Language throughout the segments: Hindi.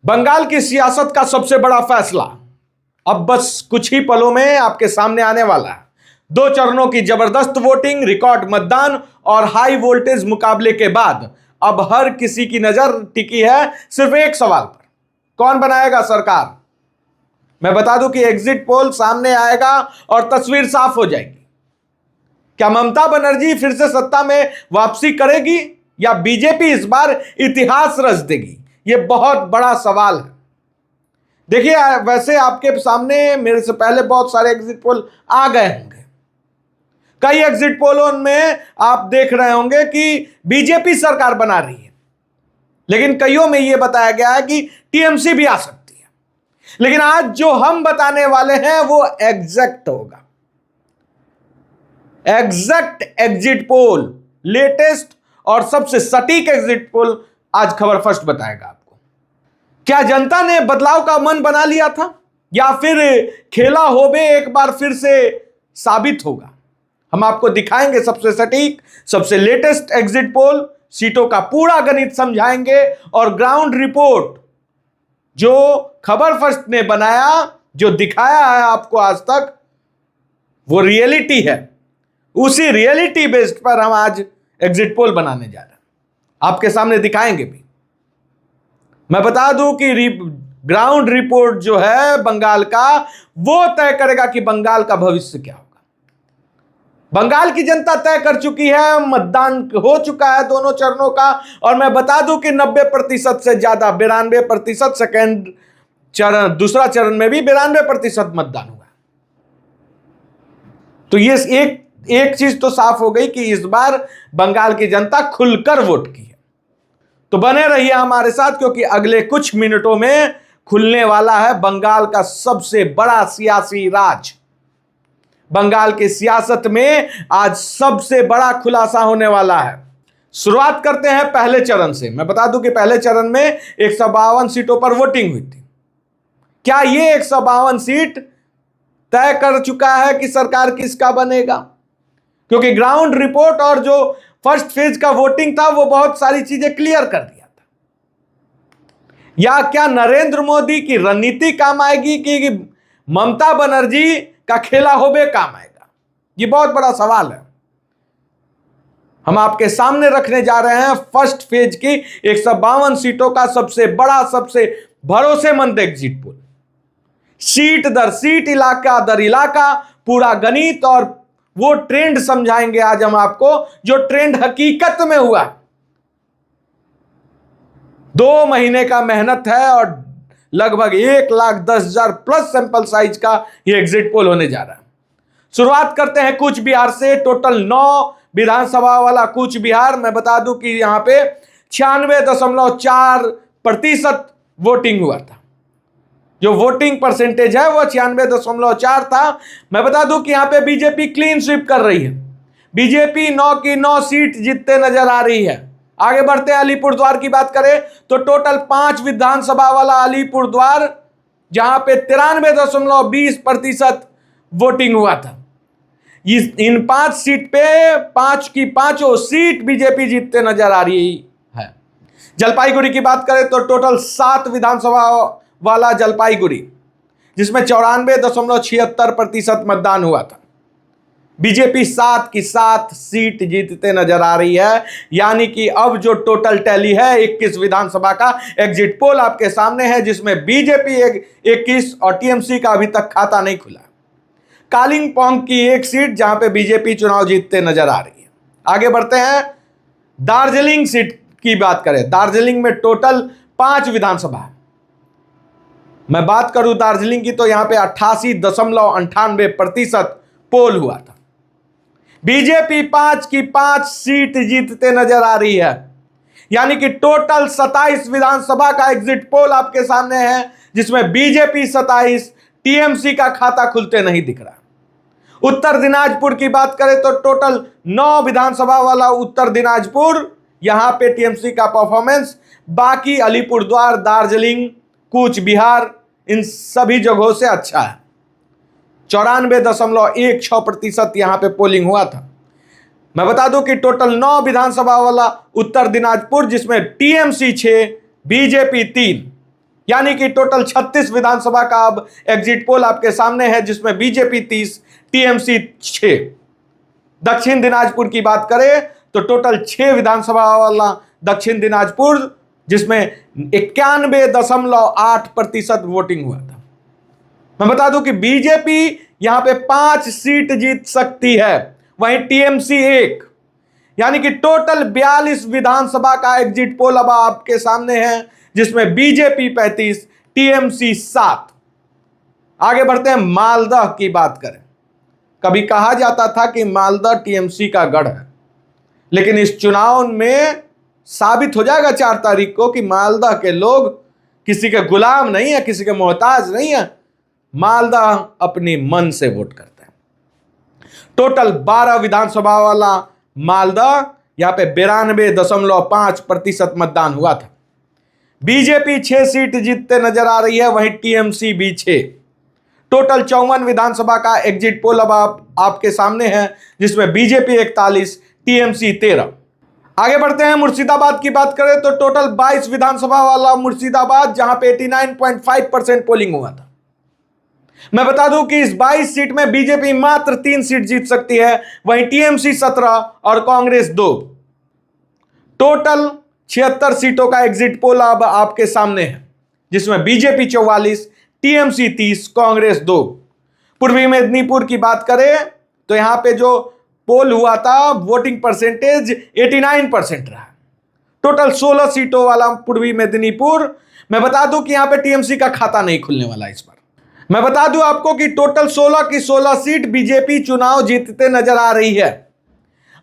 बंगाल की सियासत का सबसे बड़ा फैसला अब बस कुछ ही पलों में आपके सामने आने वाला है। 2 चरणों की जबरदस्त वोटिंग, रिकॉर्ड मतदान और हाई वोल्टेज मुकाबले के बाद अब हर किसी की नजर टिकी है सिर्फ एक सवाल पर, कौन बनाएगा सरकार। मैं बता दूं कि एग्जिट पोल सामने आएगा और तस्वीर साफ हो जाएगी। क्या ममता बनर्जी फिर से सत्ता में वापसी करेगी या बीजेपी इस बार इतिहास रच देगी, यह बहुत बड़ा सवाल है। देखिए, वैसे आपके सामने मेरे से पहले बहुत सारे एग्जिट पोल आ गए होंगे। कई एग्जिट पोलों में आप देख रहे होंगे कि बीजेपी सरकार बना रही है, लेकिन कईयों में यह बताया गया है कि टीएमसी भी आ सकती है। लेकिन आज जो हम बताने वाले हैं वो एग्जैक्ट होगा। एग्जैक्ट एग्जिट पोल, लेटेस्ट और सबसे सटीक एग्जिट पोल आज खबर फर्स्ट बताएगा आपको। क्या जनता ने बदलाव का मन बना लिया था या फिर खेला होबे एक बार फिर से साबित होगा। हम आपको दिखाएंगे सबसे सटीक, सबसे लेटेस्ट एग्जिट पोल, सीटों का पूरा गणित समझाएंगे और ग्राउंड रिपोर्ट जो खबर फर्स्ट ने बनाया, जो दिखाया है आपको आज तक, वो रियलिटी है। उसी रियलिटी बेस्ड पर हम आज एग्जिट पोल बनाने जा रहे हैं, आपके सामने दिखाएंगे भी। मैं बता दूं कि ग्राउंड रिपोर्ट जो है बंगाल का, वो तय करेगा कि बंगाल का भविष्य क्या होगा। बंगाल की जनता तय कर चुकी है, मतदान हो चुका है दोनों चरणों का, और मैं बता दूं कि 90% से ज्यादा, 92%, सेकेंड चरण, दूसरा चरण में भी 92% मतदान हुआ। तो ये एक चीज तो साफ हो गई कि इस बार बंगाल की जनता खुलकर वोट की है। तो बने रहिए हमारे साथ, क्योंकि अगले कुछ मिनटों में खुलने वाला है बंगाल का सबसे बड़ा सियासी राज। बंगाल की सियासत में आज सबसे बड़ा खुलासा होने वाला है। शुरुआत करते हैं पहले चरण से। मैं बता दूं कि पहले चरण में 152 सीटों पर वोटिंग हुई थी। क्या ये 152 सीट तय कर चुका है कि सरकार किसका बनेगा? क्योंकि ग्राउंड रिपोर्ट और जो फर्स्ट फेज का वोटिंग था वो बहुत सारी चीजें क्लियर कर दिया था। या क्या नरेंद्र मोदी की रणनीति काम आएगी कि ममता बनर्जी का खेला होबे काम आएगा? ये बहुत बड़ा सवाल है। हम आपके सामने रखने जा रहे हैं फर्स्ट फेज की 152 सीटों का सबसे बड़ा, सबसे भरोसेमंद एग्जिट पोल। सीट दर सीट, इलाका दर इलाका, पूरा गणित और वो ट्रेंड समझाएंगे आज हम आपको, जो ट्रेंड हकीकत में हुआ। 2 महीने का मेहनत है और लगभग 1,10,000 प्लस सैंपल साइज का ये एग्जिट पोल होने जा रहा है। शुरुआत करते हैं कूच बिहार से। टोटल 9 विधानसभा वाला कूच बिहार। मैं बता दूं कि यहां पे 96.4% वोटिंग हुआ था। जो वोटिंग परसेंटेज है वो 96.4 था। मैं बता दूं कि यहां पे बीजेपी क्लीन स्वीप कर रही है। बीजेपी 9 की 9 सीट जीतते नजर आ रही है। आगे बढ़ते हैं, अलीपुरद्वार की बात करें तो टोटल 5 विधानसभा वाला अलीपुरद्वार, जहां पे 93.20% वोटिंग हुआ था। इन 5 सीट पे 5 की 5 सीट बीजेपी जीतते नजर आ रही है। जलपाईगुड़ी की बात करें तो टोटल 7 विधानसभा वाला जलपाईगुड़ी, जिसमें 94.76% मतदान हुआ था। बीजेपी 7 की 7 सीट जीतते नजर आ रही है। यानी कि अब जो टोटल टैली है 21 विधानसभा का एग्जिट पोल आपके सामने है, जिसमें बीजेपी 21 और टीएमसी का अभी तक खाता नहीं खुला। कालिंपोंग की 1 सीट जहां पे बीजेपी चुनाव जीतते नजर आ रही है। आगे बढ़ते हैं, दार्जिलिंग सीट की बात करें। दार्जिलिंग में टोटल 5 विधानसभा है। मैं बात करूं दार्जिलिंग की तो यहां पे 88.98% पोल हुआ था। बीजेपी 5 की 5 सीट जीतते नजर आ रही है। यानी कि टोटल 27 विधानसभा का एग्जिट पोल आपके सामने है, जिसमें बीजेपी 27, टीएमसी का खाता खुलते नहीं दिख रहा। उत्तर दिनाजपुर की बात करें तो टोटल 9 विधानसभा वाला उत्तर दिनाजपुर, यहां पे टीएमसी का परफॉर्मेंस, बाकी अलीपुरद्वार, दार्जिलिंग, कूच बिहार, इन सभी जगहों से अच्छा है। 94.16% यहां पे पोलिंग हुआ था। मैं बता दूं कि टोटल 9 विधानसभा वाला उत्तर दिनाजपुर, जिसमें टीएमसी 6, बीजेपी 3, यानी कि टोटल 36 विधानसभा का अब एग्जिट पोल आपके सामने है, जिसमें बीजेपी 30, टीएमसी 6। दक्षिण दिनाजपुर की बात करें तो टोटल 6 विधानसभा वाला दक्षिण दिनाजपुर, जिसमें 91.8% वोटिंग हुआ था। मैं बता दूं कि बीजेपी यहां पे 5 सीट जीत सकती है, वहीं टीएमसी 1, यानी कि टोटल 42 विधानसभा का एग्जिट पोल अब आपके सामने है, जिसमें बीजेपी 35, टीएमसी 7। आगे बढ़ते हैं, मालदह की बात करें। कभी कहा जाता था कि मालदह टीएमसी का गढ़ है, लेकिन इस चुनाव में साबित हो जाएगा 4 तारीख को कि मालदह के लोग किसी के गुलाम नहीं है, किसी के मोहताज नहीं है। मालदह अपनी मन से वोट करता है। टोटल 12 विधानसभा वाला मालदह, यहां पे 92.5% मतदान हुआ था। बीजेपी 6 सीट जीतते नजर आ रही है, वहीं टीएमसी भी 6। टोटल 54 विधानसभा का एग्जिट पोल अब आपके सामने है, जिसमें बीजेपी 41, टीएमसी 13। आगे बढ़ते हैं, मुर्शिदाबाद की बात करें तो टोटल 22 विधानसभा वाला मुर्शिदाबाद, जहां पे 89.5% पोलिंग हुआ था। मैं बता दूं कि इस 22 सीट में बीजेपी मात्र 3 सीट जीत सकती है, वहीं टीएमसी 17 और कांग्रेस 2। टोटल 76 सीटों का एग्जिट पोल अब आपके सामने है, जिसमें बीजेपी 44, टीएमसी 30, कांग्रेस 2। पूर्वी मेदिनीपुर की बात करें तो यहां पे जो पोल हुआ था, वोटिंग परसेंटेज 89% रहा। टोटल 16 सीटों वाला पूर्वी मेदिनीपुर। मैं बता दूं कि यहां पे टीएमसी का खाता नहीं खुलने वाला इस बार। मैं बता दूं आपको कि टोटल 16 की 16 सीट बीजेपी चुनाव जीतते नजर आ रही है।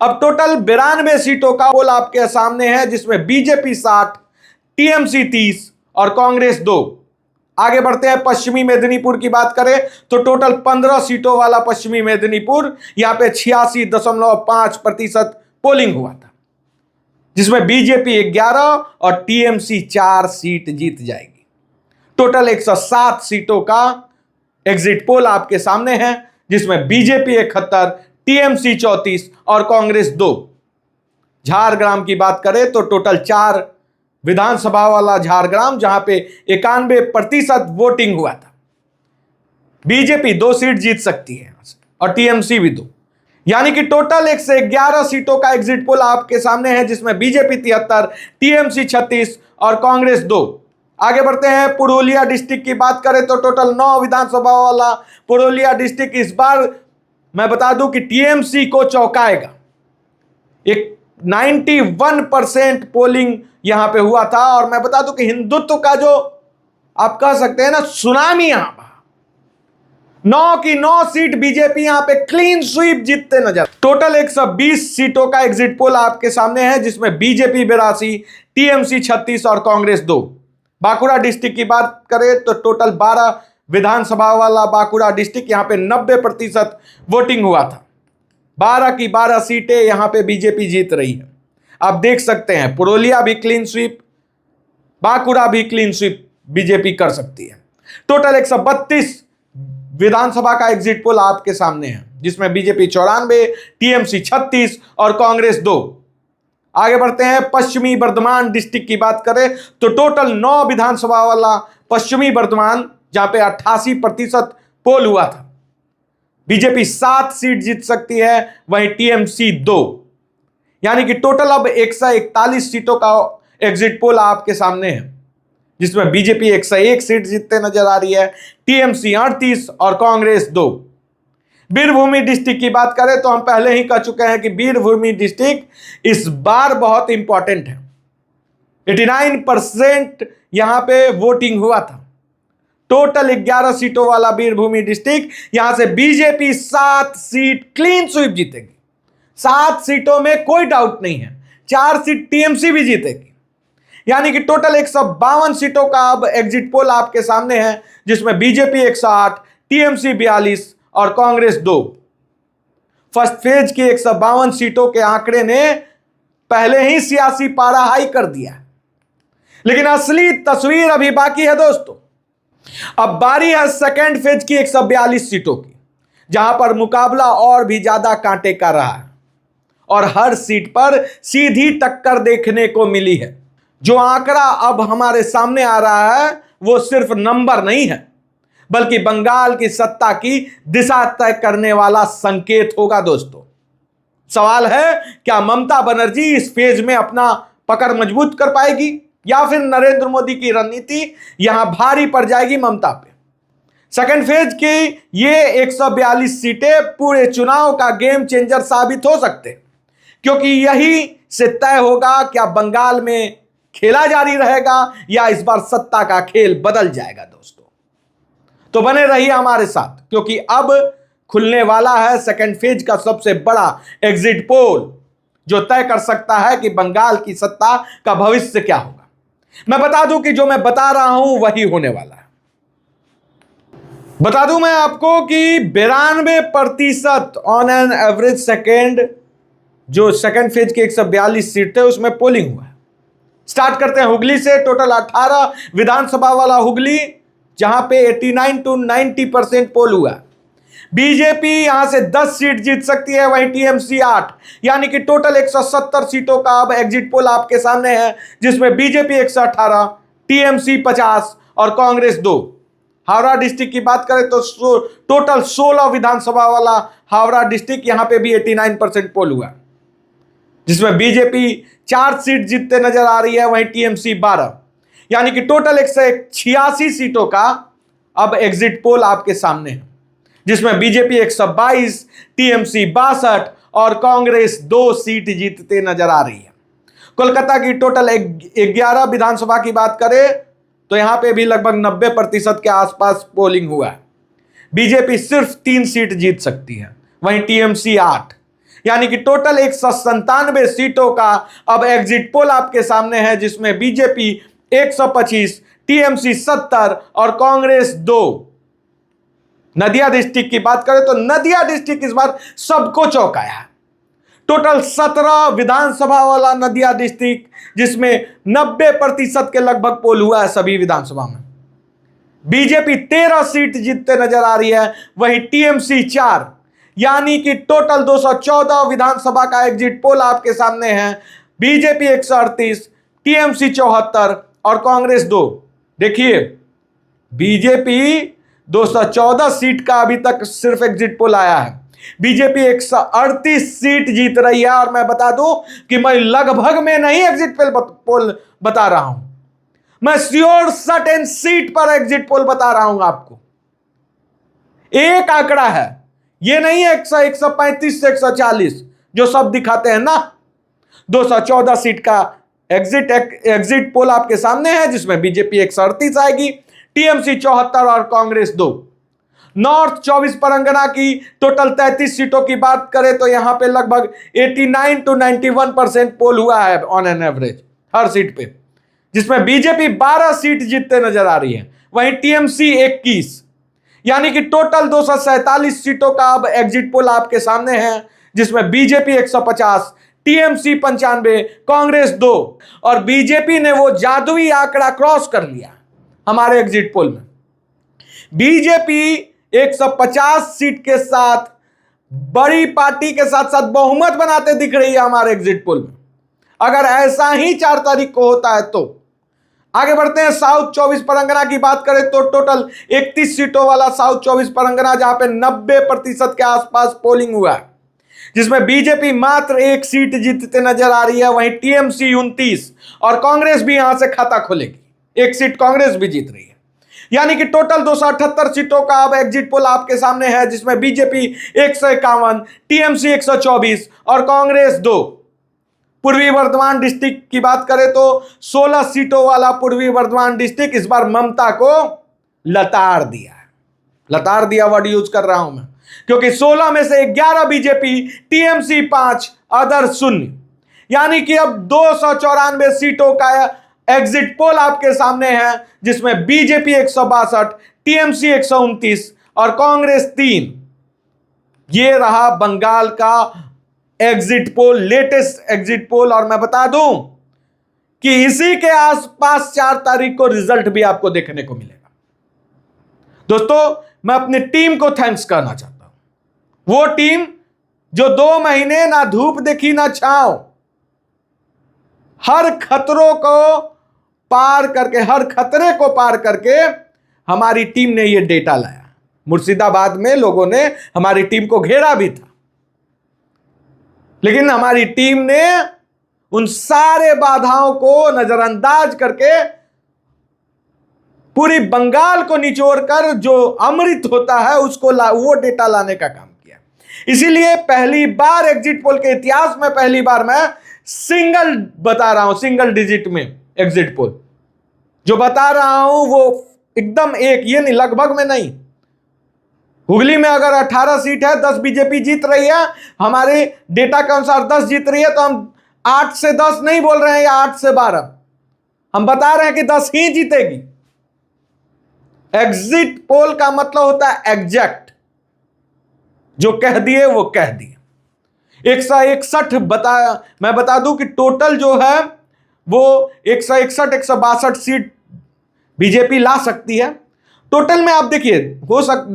अब टोटल 92 सीटों का पोल आपके सामने है, जिसमें बीजेपी 60, टीएमसी 30 और कांग्रेस 2। आगे बढ़ते हैं, पश्चिमी मेदिनीपुर की बात करें तो टोटल 15 सीटों वाला पश्चिमी मेदिनीपुर, यहां पे 86.5% पोलिंग हुआ था, जिसमें बीजेपी 11 और टीएमसी 4 सीट जीत जाएगी। टोटल 107 सीटों का एग्जिट पोल आपके सामने है, जिसमें बीजेपी 71, टीएमसी 34 और कांग्रेस 2। झारग्राम की बात करें तो टोटल 4 विधानसभा वाला झारग्राम, जहां पे 91% वोटिंग हुआ था। बीजेपी 2 सीट जीत सकती है यहां से और टीएमसी भी 2, यानी कि टोटल 111 सीटों का एग्जिट पोल आपके सामने है, जिसमें बीजेपी 73, टीएमसी 36 और कांग्रेस 2। आगे बढ़ते हैं, पुरुलिया डिस्ट्रिक्ट की बात करें तो टोटल 9 विधानसभा वाला पुरुलिया डिस्ट्रिक्ट इस बार मैं बता दूं कि टीएमसी को चौंकाएगा। एक 91% पोलिंग यहां पे हुआ था, और मैं बता दूं कि हिंदुत्व का जो आप कह सकते हैं ना सुनामी, यहां 9 की 9 सीट बीजेपी यहां पे क्लीन स्वीप जीतते नजर। टोटल 120 सीटों का एग्जिट पोल आपके सामने है, जिसमें बीजेपी 82, टीएमसी 36 और कांग्रेस 2। बांकुड़ा डिस्ट्रिक्ट की बात करें तो टोटल 12 विधानसभा वाला बांकुड़ा डिस्ट्रिक्ट, यहां पे 90% वोटिंग हुआ था। 12 की 12 सीटें यहां पे बीजेपी जीत रही है। आप देख सकते हैं, पुरुलिया भी क्लीन स्वीप, बांकुड़ा भी क्लीन स्वीप बीजेपी कर सकती है। टोटल 132 विधानसभा का एग्जिट पोल आपके सामने है, जिसमें बीजेपी 94, टीएमसी 36 और कांग्रेस 2। आगे बढ़ते हैं, पश्चिमी बर्धमान डिस्ट्रिक्ट की बात करें तो टोटल 9 विधानसभा वाला पश्चिमी बर्धमान, जहां पे 88% पोल हुआ था। बीजेपी 7 सीट जीत सकती है, वहीं टीएमसी 2, यानी कि टोटल अब 141 सीटों का एग्जिट पोल आपके सामने है, जिसमें बीजेपी 101 सीट जीतते नजर आ रही है, टीएमसी 38 और कांग्रेस 2। बीरभूमि डिस्ट्रिक्ट की बात करें तो हम पहले ही कह चुके हैं कि बीरभूमि डिस्ट्रिक्ट इस बार बहुत इंपॉर्टेंट है। 89% यहां पे वोटिंग हुआ था। टोटल 11 सीटों वाला बीरभूमि डिस्ट्रिक्ट, यहां से बीजेपी 7 सीट क्लीन स्वीप जीतेगी। 7 सीटों में कोई डाउट नहीं है, 4 सीट टीएमसी भी जीतेगी, यानी कि टोटल 152 सीटों का अब एग्जिट पोल आपके सामने है, जिसमें बीजेपी 108, टीएमसी 42 और कांग्रेस 2। फर्स्ट फेज की 152 सीटों के आंकड़े ने पहले ही सियासी पारा हाई कर दिया, लेकिन असली तस्वीर अभी बाकी है दोस्तों। अब बारी है सेकेंड फेज की 142 सीटों की, जहां पर मुकाबला और भी ज्यादा कांटे का रहा है और हर सीट पर सीधी टक्कर देखने को मिली है। जो आंकड़ा अब हमारे सामने आ रहा है वो सिर्फ नंबर नहीं है, बल्कि बंगाल की सत्ता की दिशा तय करने वाला संकेत होगा। दोस्तों, सवाल है, क्या ममता बनर्जी इस फेज में अपना पकड़ मजबूत कर पाएगी या फिर नरेंद्र मोदी की रणनीति यहां भारी पड़ जाएगी ममता पे। सेकंड फेज की ये 142 सीटें पूरे चुनाव का गेम चेंजर साबित हो सकते हैं, क्योंकि यही से तय होगा क्या बंगाल में खेला जारी रहेगा या इस बार सत्ता का खेल बदल जाएगा। दोस्तों, तो बने रहिए हमारे साथ, क्योंकि अब खुलने वाला है सेकंड फेज का सबसे बड़ा एग्जिट पोल, जो तय कर सकता है कि बंगाल की सत्ता का भविष्य क्या होगा। मैं बता दूं कि जो मैं बता रहा हूं वही होने वाला है। बता दूं मैं आपको कि 92% ऑन एन एवरेज सेकेंड, जो सेकंड फेज की 142 सीट थे उसमें पोलिंग हुआ है। स्टार्ट करते हैं हुगली से। टोटल 18 विधानसभा वाला हुगली, जहां पे 89 to 90% पोल हुआ। बीजेपी यहां से 10 सीट जीत सकती है, वहीं टीएमसी 8, यानी कि टोटल 170 सीटों का अब एग्जिट पोल आपके सामने है, जिसमें बीजेपी 118, टीएमसी 50 और कांग्रेस 2। हावड़ा डिस्ट्रिक्ट की बात करें तो टोटल 16 विधानसभा वाला हावड़ा डिस्ट्रिक्ट, यहां पे भी 89% पोल हुआ, जिसमें बीजेपी 4 सीट जीतते नजर आ रही है, वहीं टीएमसी 12, यानी कि टोटल 186 सीटों का अब एग्जिट पोल आपके सामने है, जिसमें बीजेपी 122, टीएमसी 62 और कांग्रेस 2 सीट जीतते नजर आ रही है। कोलकाता की टोटल 11 विधानसभा की बात करें तो यहां पे भी लगभग 90% के आसपास पोलिंग हुआ है। बीजेपी सिर्फ 3 सीट जीत सकती है, वहीं टीएमसी 8, यानी कि टोटल 197 सीटों का अब एग्जिट पोल आपके सामने है, जिसमें बीजेपी 125, टीएमसी 70 और कांग्रेस 2। नदिया डिस्ट्रिक्ट की बात करें तो नदिया डिस्ट्रिक्ट इस बार सबको चौंकाया है। टोटल 17 विधानसभा वाला नदिया डिस्ट्रिक्ट, जिसमें 90% के लगभग पोल हुआ है सभी विधानसभा में। बीजेपी 13 सीट जीतते नजर आ रही है, वहीं टीएमसी 4, यानी कि टोटल 214 विधानसभा का एग्जिट पोल आपके सामने है। बीजेपी 138, टीएमसी 74 और कांग्रेस 2। देखिए, बीजेपी 214 सीट का अभी तक सिर्फ एग्जिट पोल आया है, बीजेपी 138 सीट जीत रही है। और मैं बता दूं कि मैं लगभग में नहीं एग्जिट पोल बता रहा हूं, मैं श्योर सर्टेन सीट पर एग्जिट पोल बता रहा हूं आपको। एक आंकड़ा है, ये नहीं है 100, 135 से 140 जो सब दिखाते हैं ना। 214 सीट का एग्जिट पोल आपके सामने है, जिसमें बीजेपी 138 आएगी, टीएमसी 74 और कांग्रेस 2। नॉर्थ 24 परगना की टोटल 33 सीटों की बात करें तो यहां पे लगभग 89 to 91% पोल हुआ है on an average her seat पे, जिसमें बीजेपी 12 सीट जीतते नजर आ रही है, वहीं टीएमसी 21, यानी कि टोटल 247 सीटों का अब एग्जिट पोल आपके सामने है, जिसमें बीजेपी 150, टीएमसी 95, कांग्रेस 2। और बीजेपी ने वो जादुई आंकड़ा क्रॉस कर लिया हमारे एग्जिट पोल में। बीजेपी 150 सीट के साथ बड़ी पार्टी के साथ साथ बहुमत बनाते दिख रही है हमारे एग्जिट पोल में। अगर ऐसा ही 4 तारीख को होता है तो आगे बढ़ते हैं। साउथ 24 परगना की बात करें तो टोटल 31 सीटों वाला साउथ 24 परगना, जहां पे 90% के आसपास पोलिंग हुआ है, जिसमें बीजेपी मात्र 1 सीट जीतते नजर आ रही है, वहीं टीएमसी 29 और कांग्रेस भी यहां से खाता खोलेगी, 1 सीट कांग्रेस भी जीत रही है, यानी कि टोटल 278 सीटों का अब एग्जिट पोल आपके सामने है, जिसमें बीजेपी 151, टीएमसी 124 और कांग्रेस 2। पूर्वी वर्धमान डिस्ट्रिक्ट की बात करें तो 16 सीटों वाला पूर्वी वर्धमान डिस्ट्रिक्ट इस बार ममता को लताड़ दिया है। लताड़ दिया वर्ड यूज कर रहा हूं मैं, क्योंकि 16 में से 11 बीजेपी, टीएमसी 5, अदर 0, यानी कि अब 294 सीटों का एग्जिट पोल आपके सामने है, जिसमें बीजेपी 162, टीएमसी 129 और कांग्रेस 3। ये रहा बंगाल का exit poll, latest exit poll. और मैं बता दूं कि इसी के आसपास 4 तारीख को रिजल्ट भी आपको देखने को मिलेगा। दोस्तों, मैं अपनी टीम को थैंक्स करना चाहता हूं, वो टीम जो 2 महीने ना धूप देखी ना छांव, हर खतरों को पार करके, हर खतरे को पार करके हमारी टीम ने यह डेटा लाया। मुर्शिदाबाद में लोगों ने हमारी टीम को घेरा भी था, लेकिन हमारी टीम ने उन सारे बाधाओं को नजरअंदाज करके पूरी बंगाल को निचोड़कर जो अमृत होता है उसको वो डेटा लाने का काम किया। इसीलिए पहली बार एग्जिट पोल के इतिहास में पहली बार मैं सिंगल बता रहा हूं, सिंगल डिजिट में एग्जिट पोल जो बता रहा हूं वो एकदम एक, ये नहीं, लगभग में नहीं। हुगली में अगर 18 सीट है, 10 बीजेपी जीत रही है, हमारे डेटा के अनुसार 10 जीत रही है, तो हम 8 से 10 नहीं बोल रहे हैं या 8 से 12, हम बता रहे हैं कि 10 ही जीतेगी। एग्जिट पोल का मतलब होता है एग्जैक्ट, जो कह दिए वो कह दिए। 161 मैं बता दूं कि टोटल जो है वो 161 162 सीट बीजेपी ला सकती है टोटल में। आप देखिए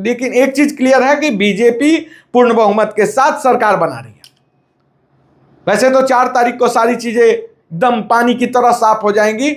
लेकिन एक चीज क्लियर है कि बीजेपी पूर्ण बहुमत के साथ सरकार बना रही है। वैसे तो 4 तारीख को सारी चीजें एकदम पानी की तरह साफ हो जाएंगी।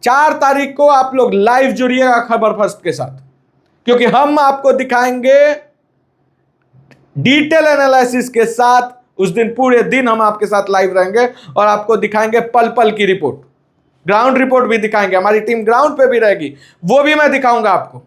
4 तारीख को आप लोग लाइव जुड़िएगा खबर फर्स्ट के साथ, क्योंकि हम आपको दिखाएंगे डिटेल एनालिसिस के साथ। उस दिन पूरे दिन हम आपके साथ लाइव रहेंगे और आपको दिखाएंगे पल पल की रिपोर्ट, ग्राउंड रिपोर्ट भी दिखाएंगे। हमारी टीम ग्राउंड पे भी रहेगी, वो भी मैं दिखाऊंगा आपको।